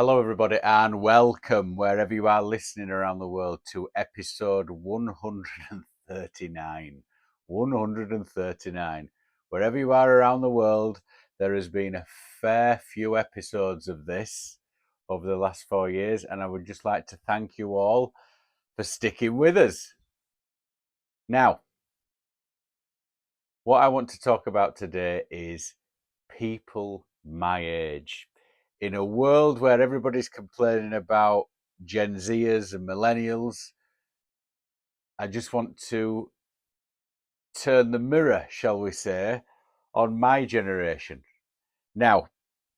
Hello, everybody, and welcome wherever you are listening around the world to episode 139. 139. Wherever you are around the world, there has been a fair few episodes of this over the last 4 years, and I would just like to thank you all for sticking with us. Now, what I want to talk about today is people my age. In a world where everybody's complaining about Gen Zers and millennials, I just want to turn the mirror, shall we say, on my generation. Now,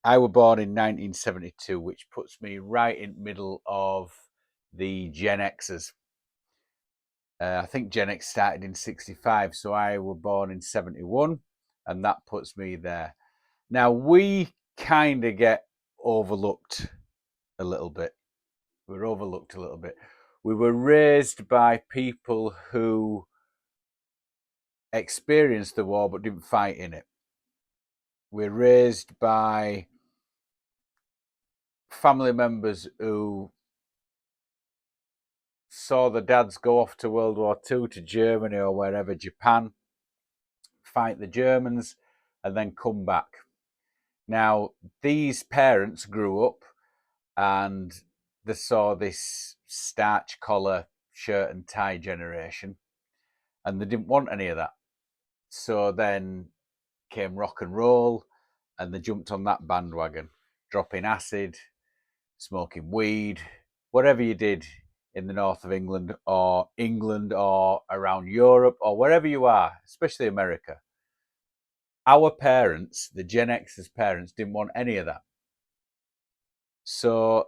I was born in 1972, which puts me right in the middle of the Gen Xers. I think Gen X started in 65, so I was born in 71, and that puts me there. Now, we kind of get overlooked a little bit. We're overlooked a little bit. We were raised by people who experienced the war but didn't fight in it. We're raised by family members who saw the dads go off to World War II, to Germany or wherever, Japan, fight the Germans, and then come back. Now, these parents grew up and they saw this starch collar, shirt and tie generation, and they didn't want any of that. So then came rock and roll, and they jumped on that bandwagon, dropping acid, smoking weed, whatever you did in the north of England or around Europe or wherever you are, especially America. Our parents, the Gen X's parents, didn't want any of that. So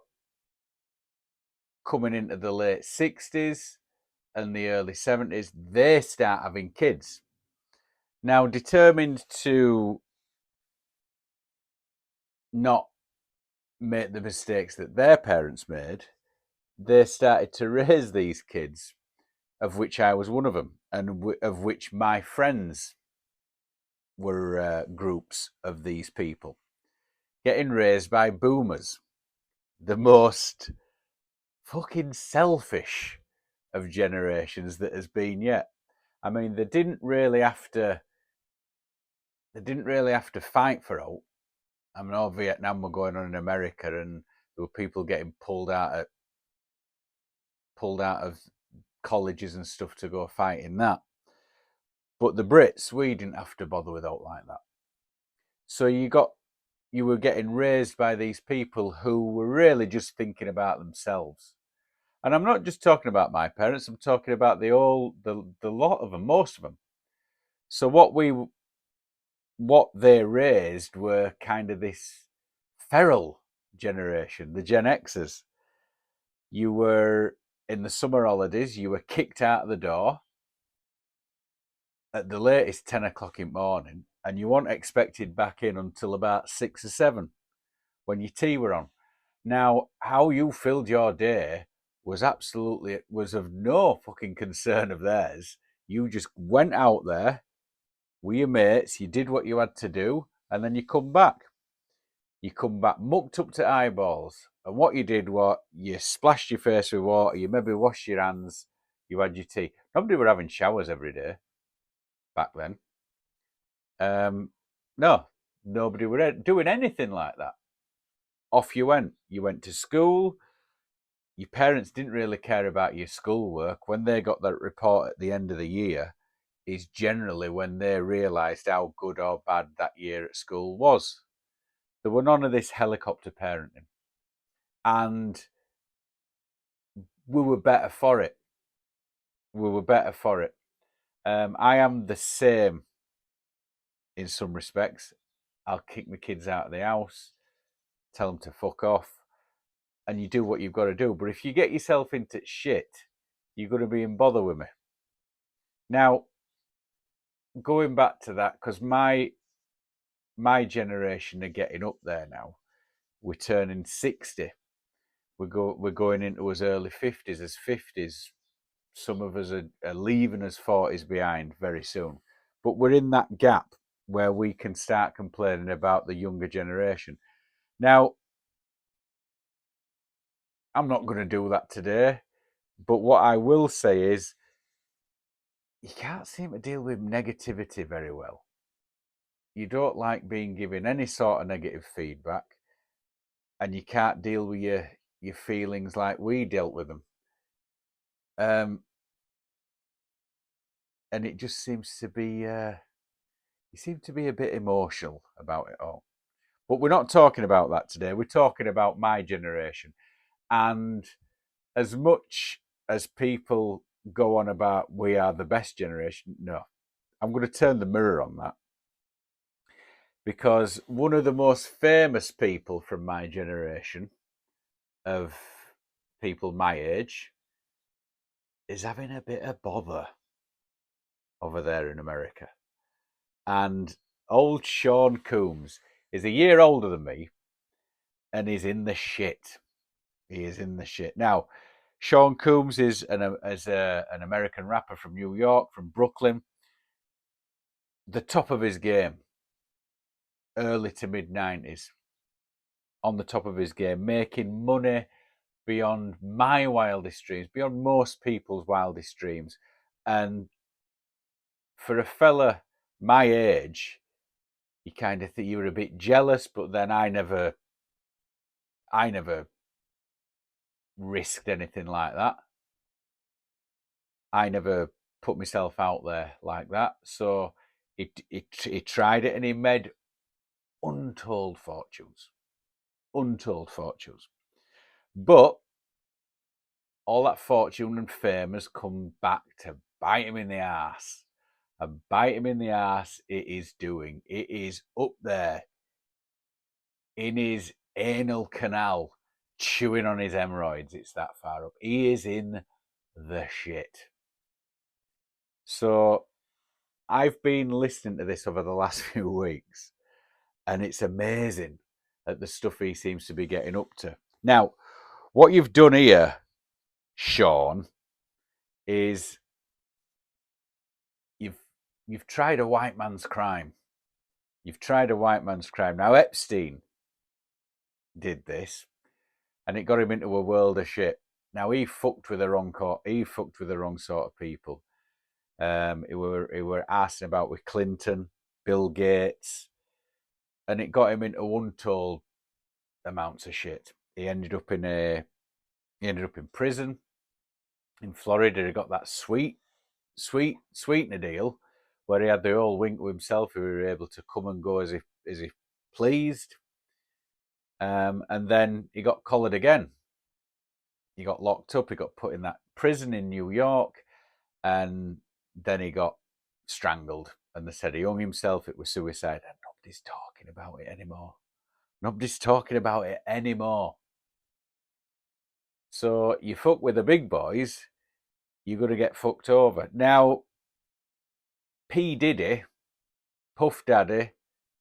coming into the late 60s and the early 70s, they start having kids. Now, determined to not make the mistakes that their parents made, they started to raise these kids, of which I was one of them, and of which my friends were groups of these people, getting raised by boomers, the most fucking selfish of generations that has been yet. I mean, they didn't really have to fight for out. I mean, all Vietnam were going on in America, and there were people getting pulled out of colleges and stuff to go fight in that. But the Brits, we didn't have to bother with out like that. So you were getting raised by these people who were really just thinking about themselves. And I'm not just talking about my parents, I'm talking about the lot of them, most of them. So what they raised were kind of this feral generation, the Gen Xers. You were in the summer holidays, you were kicked out of the door at the latest 10 o'clock in the morning, and you weren't expected back in until about 6 or 7 when your tea were on. Now, how you filled your day was of no fucking concern of theirs. You just went out there with your mates, you did what you had to do, and then you come back. You come back mucked up to eyeballs. And what you did was you splashed your face with water, you maybe washed your hands, you had your tea. Nobody were having showers every day back then. No, nobody were doing anything like that. Off you went. You went to school. Your parents didn't really care about your schoolwork. When they got that report at the end of the year, is generally when they realised how good or bad that year at school was. There were none of this helicopter parenting. And we were better for it. We were better for it. I am the same in some respects. I'll kick my kids out of the house, tell them to fuck off, and you do what you've got to do. But if you get yourself into shit, you're going to be in bother with me. Now, going back to that, because my generation are getting up there now. We're turning 60. We're going into us early 50s, as 50s. Some of us are leaving us 40s behind very soon. But we're in that gap where we can start complaining about the younger generation. Now, I'm not going to do that today. But what I will say is, you can't seem to deal with negativity very well. You don't like being given any sort of negative feedback, and you can't deal with your feelings like we dealt with them. And it just seems to be you seem to be a bit emotional about it all. But we're not talking about that today. We're talking about my generation. And as much as people go on about we are the best generation, no, I'm going to turn the mirror on that. Because one of the most famous people from my generation, of people my age, is having a bit of bother over there in America. And old Sean Combs is a year older than me, and he's in the shit. He is in the shit. Now, Sean Combs is an American rapper from New York, from Brooklyn. The top of his game, early to mid 90s, on the top of his game, making money beyond my wildest dreams, beyond most people's wildest dreams. And for a fella my age, you kind of think you were a bit jealous, but then I never risked anything like that. I never put myself out there like that. So he tried it, and he made untold fortunes. Untold fortunes. But all that fortune and fame has come back to bite him in the ass. And bite him in the ass it is doing. It is up there in his anal canal, chewing on his hemorrhoids. It's that far up. He is in the shit. So I've been listening to this over the last few weeks, and it's amazing at the stuff he seems to be getting up to. Now, what you've done here, Sean, is you've tried a white man's crime. You've tried a white man's crime. Now, Epstein did this, and it got him into a world of shit. Now, he fucked with the wrong sort of people. He were asking about with Clinton, Bill Gates, and it got him into untold amounts of shit. He ended up in prison in Florida. He got that sweetener deal where he had the whole wink to himself. He were able to come and go as he pleased. And then he got collared again. He got locked up. He got put in that prison in New York, and then he got strangled. And they said he hung himself. It was suicide, and nobody's talking about it anymore. Nobody's talking about it anymore. So you fuck with the big boys, you're going to get fucked over. Now, P Diddy, Puff Daddy,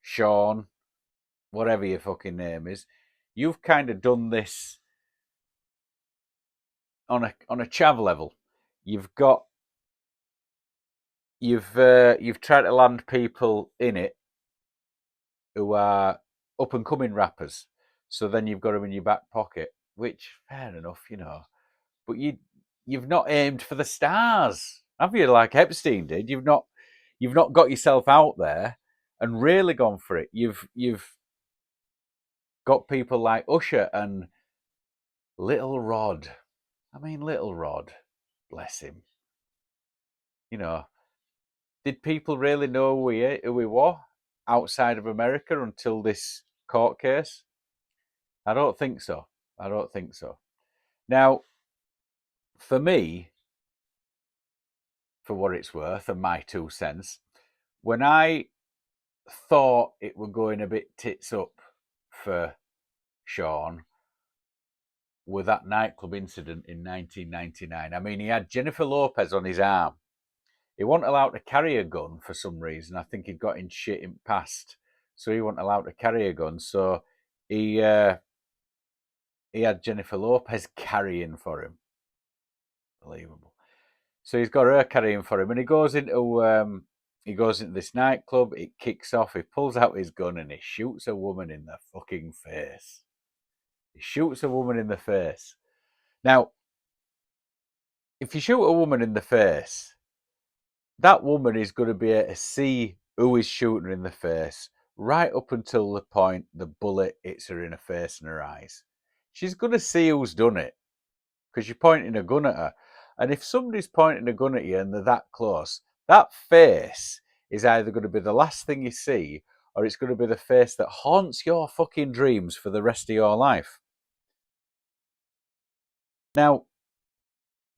Sean, whatever your fucking name is, you've kind of done this on a chav level. You've tried to land people in it who are up and coming rappers. So then you've got them in your back pocket, which fair enough, But you've not aimed for the stars, have you? Like Epstein did. You've not got yourself out there and really gone for it. You've got people like Usher and Little Rod. I mean, Little Rod, bless him. Did people really know who we were outside of America until this court case? I don't think so. Now, for me, for what it's worth, and my 2 cents, when I thought it were going a bit tits up for Sean with that nightclub incident in 1999. I mean, he had Jennifer Lopez on his arm. He wasn't allowed to carry a gun for some reason. I think he'd got in shit in past, so he wasn't allowed to carry a gun. So he had Jennifer Lopez carrying for him. Unbelievable. So he's got her carrying for him, and he goes into this nightclub. It kicks off. He pulls out his gun and he shoots a woman in the fucking face. He shoots a woman in the face. Now, if you shoot a woman in the face, that woman is going to be able to see who is shooting her in the face right up until the point the bullet hits her in her face and her eyes. She's going to see who's done it because you're pointing a gun at her. And if somebody's pointing a gun at you and they're that close, that face is either going to be the last thing you see or it's going to be the face that haunts your fucking dreams for the rest of your life. Now,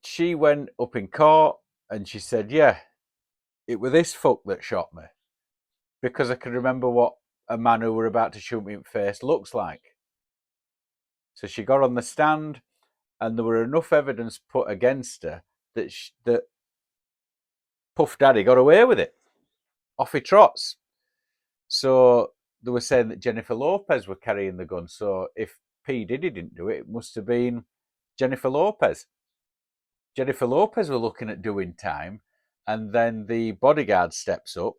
she went up in court and she said, yeah, it was this fuck that shot me because I can remember what a man who were about to shoot me in the face looks like. So she got on the stand and there were enough evidence put against her that Puff Daddy got away with it. Off he trots. So they were saying that Jennifer Lopez were carrying the gun. So if P Diddy didn't do it, it must have been Jennifer Lopez. Jennifer Lopez were looking at doing time, and then the bodyguard steps up,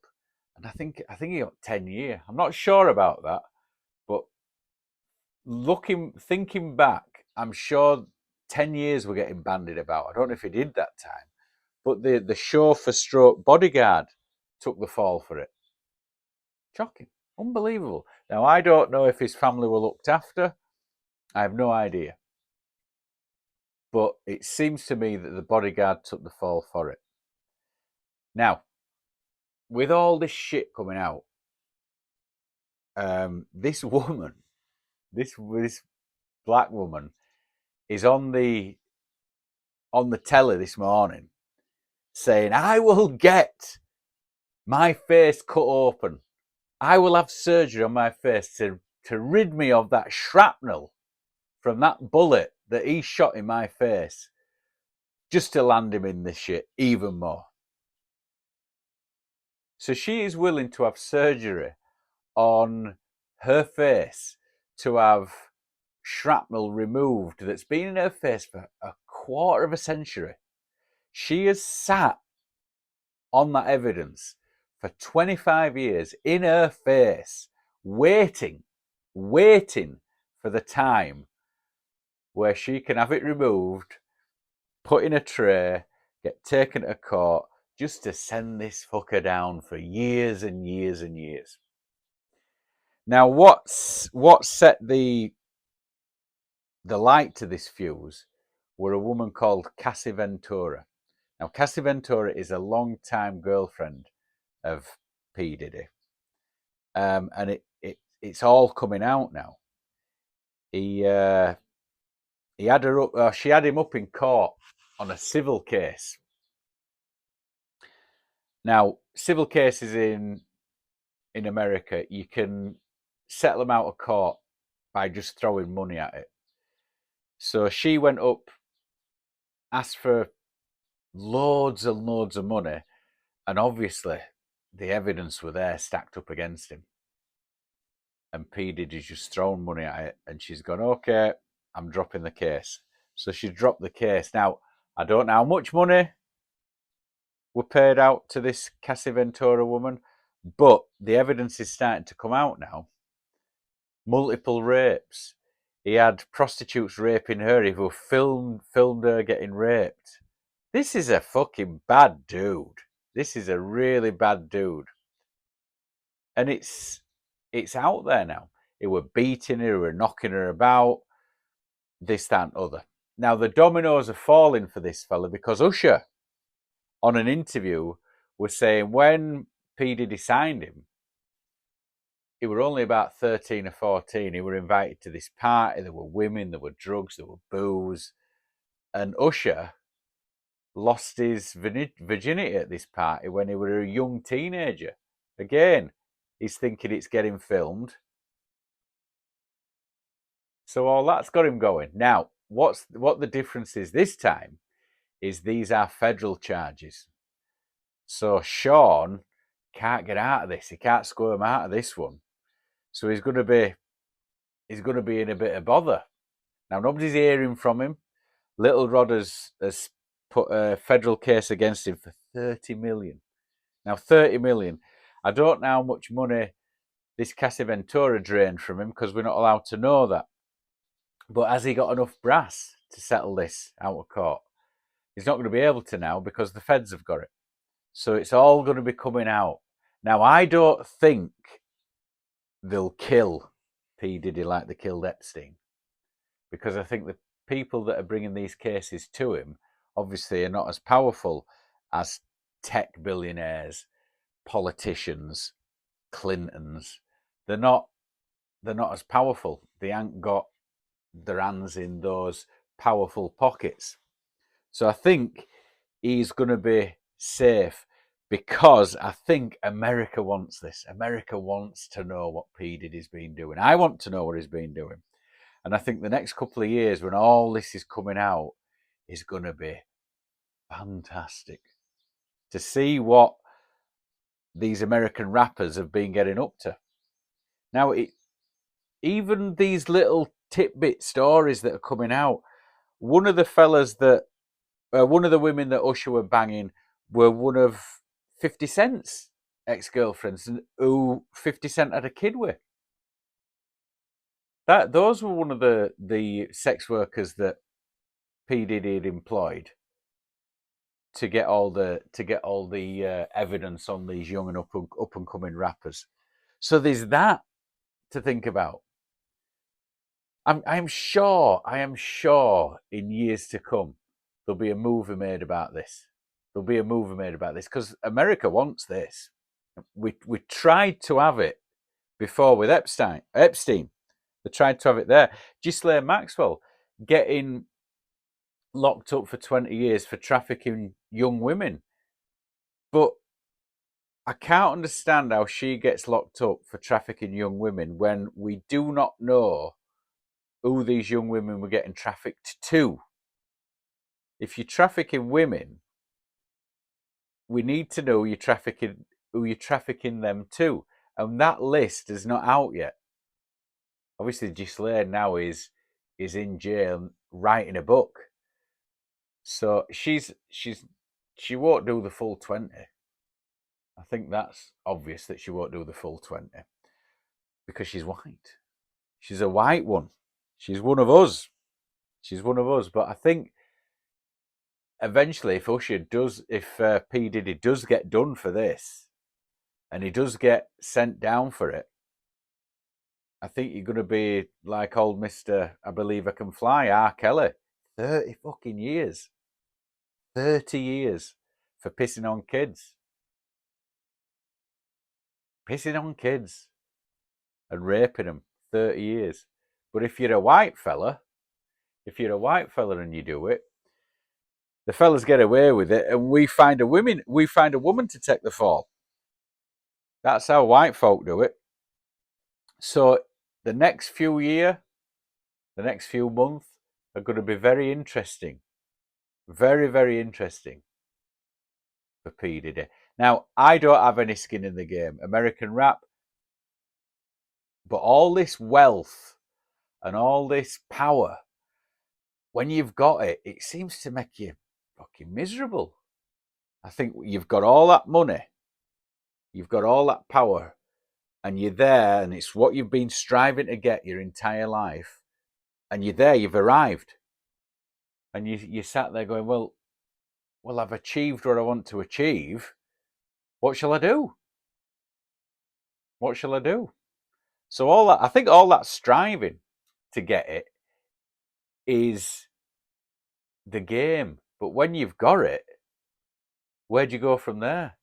and I think he got 10 years. I'm not sure about that, but thinking back, I'm sure 10 years were getting bandied about. I don't know if he did that time, but the chauffeur stroke bodyguard took the fall for it. Shocking. Unbelievable. Now, I don't know if his family were looked after. I have no idea. But it seems to me that the bodyguard took the fall for it. Now, with all this shit coming out, this woman, this black woman, is on the telly this morning saying, I will get my face cut open. I will have surgery on my face to rid me of that shrapnel from that bullet that he shot in my face, just to land him in this shit even more. So she is willing to have surgery on her face to have shrapnel removed that's been in her face for a quarter of a century. She has sat on that evidence for 25 years in her face, waiting for the time where she can have it removed, put in a tray, get taken to court, just to send this fucker down for years and years and years. Now, what set the light to this fuse were a woman called Cassie Ventura. Now, Cassie Ventura is a long-time girlfriend of P Diddy, and it's all coming out now. He had her up. She had him up in court on a civil case. Now, civil cases in America, you can settle them out of court by just throwing money at it. So she went up, asked for loads and loads of money, and obviously the evidence were there stacked up against him. And P Diddy's just thrown money at it, and she's gone, okay, I'm dropping the case. So she dropped the case. Now, I don't know how much money were paid out to this Cassie Ventura woman, but the evidence is starting to come out now. Multiple rapes. He had prostitutes raping her who filmed her getting raped. This is a fucking bad dude. This is a really bad dude. And it's out there now. They were beating her, they were knocking her about, this, that, and other. Now, the dominoes are falling for this fella because Usher, on an interview, was saying when P Diddy signed him, he were only about 13 or 14. He were invited to this party. There were women, there were drugs, there were booze. And Usher lost his virginity at this party when he were a young teenager. Again, he's thinking it's getting filmed. So all that's got him going. Now, what the difference is this time is these are federal charges. So Sean can't get out of this. He can't squirm out of this one. So he's going to be in a bit of bother. Now, nobody's hearing from him. Little Rod has put a federal case against him for 30 million. Now, 30 million. I don't know how much money this Cassie Ventura drained from him because we're not allowed to know that. But has he got enough brass to settle this out of court. He's not going to be able to now because the feds have got it. So it's all going to be coming out. Now, I don't think they'll kill P Diddy like they killed Epstein, because I think the people that are bringing these cases to him obviously are not as powerful as tech billionaires, politicians, Clintons. They're not as powerful. They ain't got their hands in those powerful pockets. So I think he's going to be safe, because I think America wants this. America wants to know what P Diddy's been doing. I want to know what he's been doing. And I think the next couple of years, when all this is coming out, is going to be fantastic to see what these American rappers have been getting up to. Now, even these little tidbit stories that are coming out, one of the women that Usher were banging were one of 50 Cent's ex-girlfriends, who 50 Cent had a kid with. Those were one of the sex workers that P Diddy had employed to get all the evidence on these young and up and coming rappers. So there's that to think about. I am sure in years to come there'll be a movie made about this. There'll be a movie made about this because America wants this. We tried to have it before with Epstein. They tried to have it there. Ghislaine Maxwell getting locked up for 20 years for trafficking young women. But I can't understand how she gets locked up for trafficking young women when we do not know who these young women were getting trafficked to. If you're trafficking women, we need to know who you're trafficking them to. And that list is not out yet. Obviously, Ghislaine now is in jail writing a book. So she won't do the full 20. I think that's obvious that she won't do the full 20 because she's white. She's a white one. She's one of us. But I think eventually, if P Diddy does get done for this, and he does get sent down for it, I think you're going to be like old Mr. I Believe I Can Fly, R. Kelly. 30 fucking years. 30 years for pissing on kids. Pissing on kids and raping them. 30 years. But if you're a white fella and you do it, the fellas get away with it, and we find a woman to take the fall. That's how white folk do it. So the next few months are going to be very interesting. Very, very interesting for P Diddy. Now, I don't have any skin in the game. American rap. But all this wealth and all this power, when you've got it, it seems to make you fucking miserable. I think you've got all that money, you've got all that power, and you're there, and it's what you've been striving to get your entire life, and you're there, you've arrived, and you sat there going, well, I've achieved what I want to achieve. What shall I do? So I think all that striving to get it is the game. But when you've got it, where'd you go from there?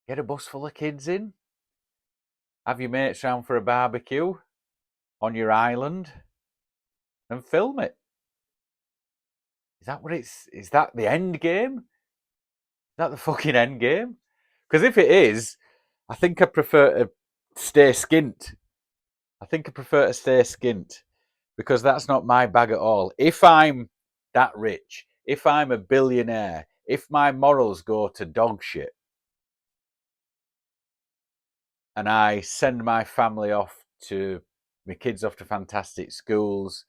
Get a bus full of kids in? Have your mates round for a barbecue on your island and film it? Is that the end game? Is that the fucking end game? Because if it is, I think I prefer to stay skint. Because that's not my bag at all. If I'm that rich, if I'm a billionaire, if my morals go to dog shit, and I send my kids off to fantastic schools,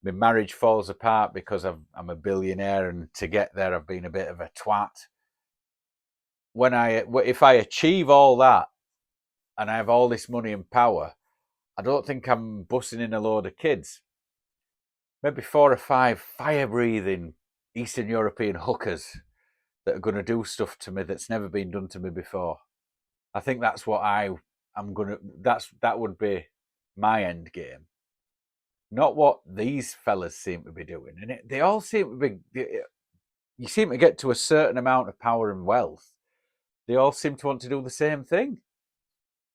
my marriage falls apart because I'm a billionaire, and to get there I've been a bit of a twat. If I achieve all that and I have all this money and power, I don't think I'm bussing in a load of kids. maybe 4 or 5 fire-breathing Eastern European hookers that are going to do stuff to me that's never been done to me before. I think that's what I'm going to. That would be my end game. Not what these fellas seem to be doing, and they all seem to be. You seem to get to a certain amount of power and wealth. They all seem to want to do the same thing,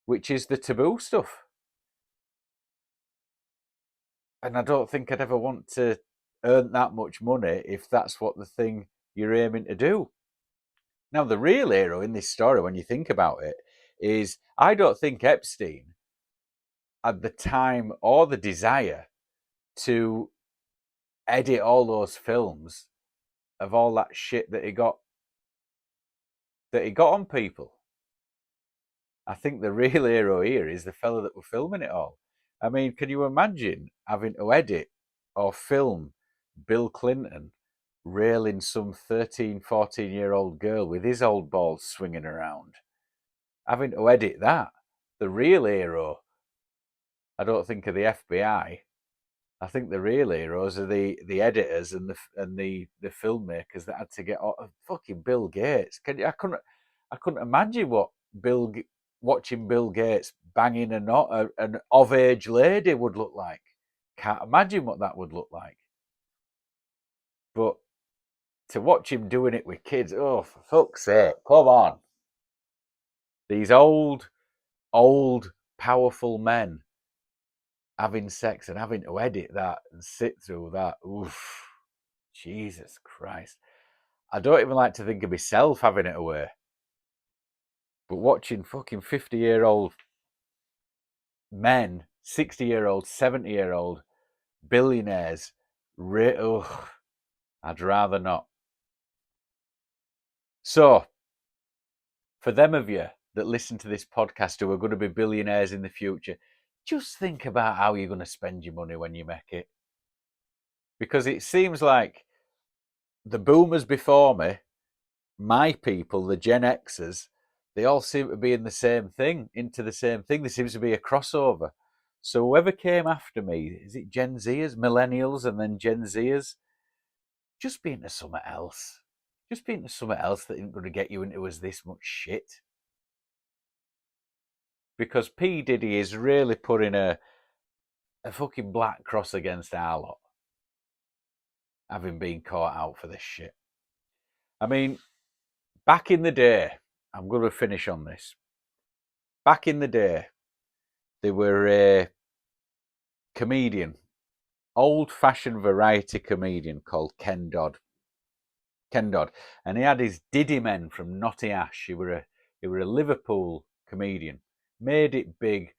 which is the taboo stuff. And I don't think I'd ever want to earn that much money if that's what the thing you're aiming to do. Now, the real hero in this story, when you think about it, is I don't think Epstein had the time or the desire to edit all those films of all that shit that he got on people. I think the real hero here is the fella that were filming it all. I mean, can you imagine having to edit or film Bill Clinton railing some 13, 14-year-old girl with his old balls swinging around? Having to edit that. The real hero, I don't think, of the FBI. I think the real heroes are the editors and the filmmakers that had to get fucking Bill Gates. I couldn't imagine what watching Bill Gates banging an of age lady would look like. Can't imagine what that would look like. But to watch him doing it with kids, oh, for fuck's sake, come on. These old, powerful men having sex and having to edit that and sit through that. Oof. Jesus Christ. I don't even like to think of myself having it away. But watching fucking 50-year-old men, 60-year-old, 70-year-old billionaires, I'd rather not. So, for them of you that listen to this podcast who are going to be billionaires in the future, just think about how you're going to spend your money when you make it. Because it seems like the boomers before me, my people, the Gen Xers, they all seem to be in the same thing, into the same thing. There seems to be a crossover. So whoever came after me, is it Gen Zers, millennials, and then Gen Zers? Just be into something else. Just be into something else that isn't going to get you into as this much shit. Because P Diddy is really putting a fucking black cross against our lot, having been caught out for this shit. I mean, back in the day, I'm going to finish on this. Back in the day, there were a comedian, old-fashioned variety comedian called Ken Dodd. And he had his Diddy men from Notty Ash. He were a Liverpool comedian, made it big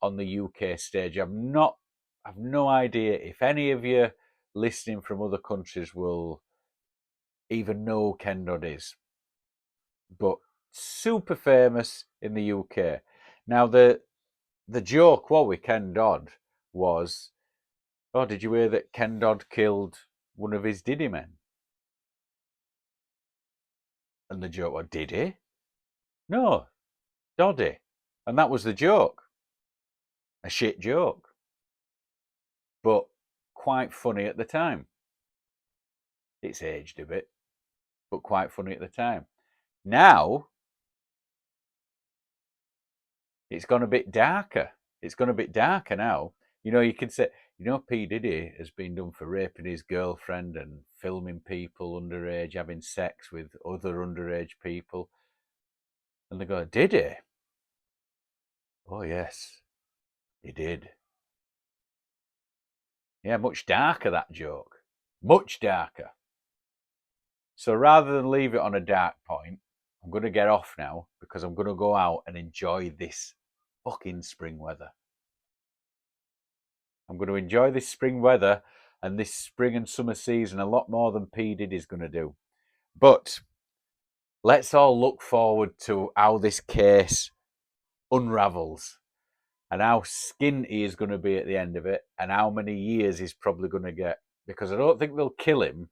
on the UK stage. I've no idea if any of you listening from other countries will even know who Ken Dodd is, but super famous in the UK. Now the joke with Ken Dodd was, oh, did you hear that Ken Dodd killed one of his Diddy men? And the joke was, did he? No, Doddy. And that was the joke. A shit joke. But quite funny at the time. It's aged a bit, but quite funny at the time. Now, it's gone a bit darker. It's gone a bit darker now. You know, you could say, P Diddy has been done for raping his girlfriend and filming people underage, having sex with other underage people. And they go, did he? Oh, yes, he did. Yeah, much darker, that joke. Much darker. So rather than leave it on a dark point, I'm going to get off now because I'm going to go out and enjoy this fucking spring weather. I'm going to enjoy this spring weather and this spring and summer season a lot more than P Diddy's going to do. But let's all look forward to how this case unravels and how skinty he's going to be at the end of it and how many years he's probably going to get. Because I don't think they'll kill him,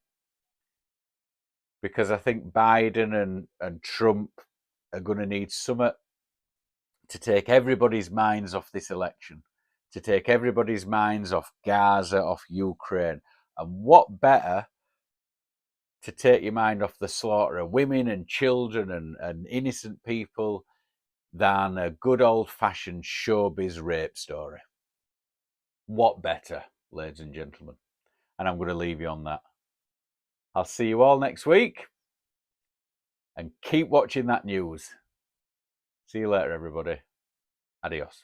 because I think Biden and Trump are going to need something to take everybody's minds off this election, to take everybody's minds off Gaza, off Ukraine. And what better to take your mind off the slaughter of women and children and innocent people than a good old-fashioned showbiz rape story? What better, ladies and gentlemen? And I'm going to leave you on that. I'll see you all next week, and keep watching that news. See you later, everybody. Adios.